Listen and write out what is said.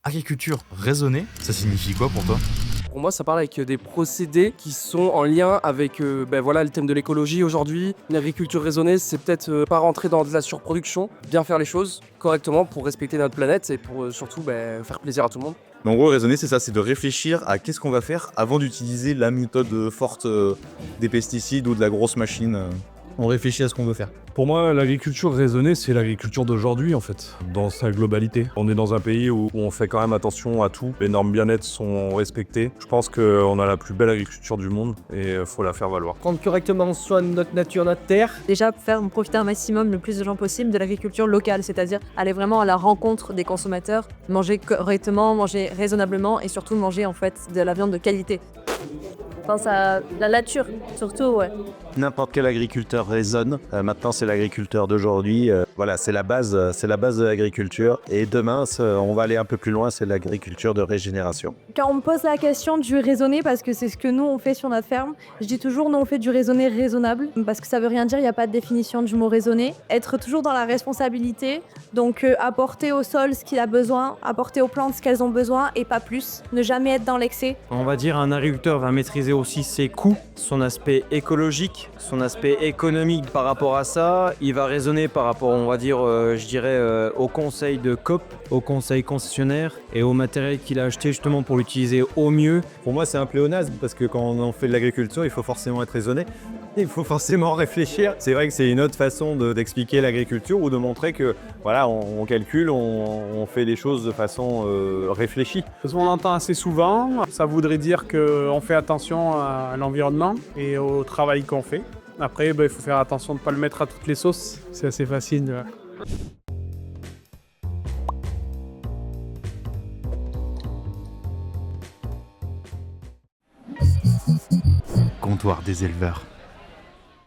Agriculture raisonnée, ça signifie quoi pour toi? Pour moi, ça parle avec des procédés qui sont en lien avec voilà, le thème de l'écologie aujourd'hui. Une agriculture raisonnée, c'est peut-être pas rentrer dans de la surproduction, bien faire les choses correctement pour respecter notre planète et pour surtout faire plaisir à tout le monde. Mais en gros, raisonner, c'est ça, c'est de réfléchir à qu'est-ce qu'on va faire avant d'utiliser la méthode forte des pesticides ou de la grosse machine. On réfléchit à ce qu'on veut faire. Pour moi, l'agriculture raisonnée, c'est l'agriculture d'aujourd'hui, en fait, dans sa globalité. On est dans un pays où on fait quand même attention à tout. Les normes bien-être sont respectées. Je pense qu'on a la plus belle agriculture du monde et il faut la faire valoir. Prendre correctement soin de notre nature, notre terre. Déjà, faire profiter un maximum, le plus de gens possible, de l'agriculture locale, c'est-à-dire aller vraiment à la rencontre des consommateurs, manger correctement, manger raisonnablement et surtout manger en fait de la viande de qualité. Je pense à la nature, surtout, ouais. N'importe quel agriculteur raisonne. Maintenant, c'est l'agriculteur d'aujourd'hui. Voilà, c'est la base de l'agriculture. Et demain, on va aller un peu plus loin, c'est l'agriculture de régénération. Quand on me pose la question du raisonné, parce que c'est ce que nous on fait sur notre ferme, je dis toujours nous on fait du raisonné raisonnable, parce que ça veut rien dire, il n'y a pas de définition du mot raisonné. Être toujours dans la responsabilité, donc apporter au sol ce qu'il a besoin, apporter aux plantes ce qu'elles ont besoin et pas plus. Ne jamais être dans l'excès. On va dire un agriculteur va maîtriser aussi ses coûts, son aspect écologique, son aspect économique par rapport à ça. Il va raisonner par rapport, on va dire, au conseil de COP, au conseil concessionnaire et au matériel qu'il a acheté justement pour l'utiliser au mieux. Pour moi, c'est un pléonasme parce que quand on fait de l'agriculture, il faut forcément être raisonné. Il faut forcément réfléchir. C'est vrai que c'est une autre façon d'expliquer l'agriculture ou de montrer que voilà, on calcule, on fait les choses de façon réfléchie. Parce qu'on entend assez souvent, ça voudrait dire qu'on fait attention à l'environnement et au travail qu'on fait. Après, il faut faire attention de ne pas le mettre à toutes les sauces, c'est assez facile. Comptoir des éleveurs.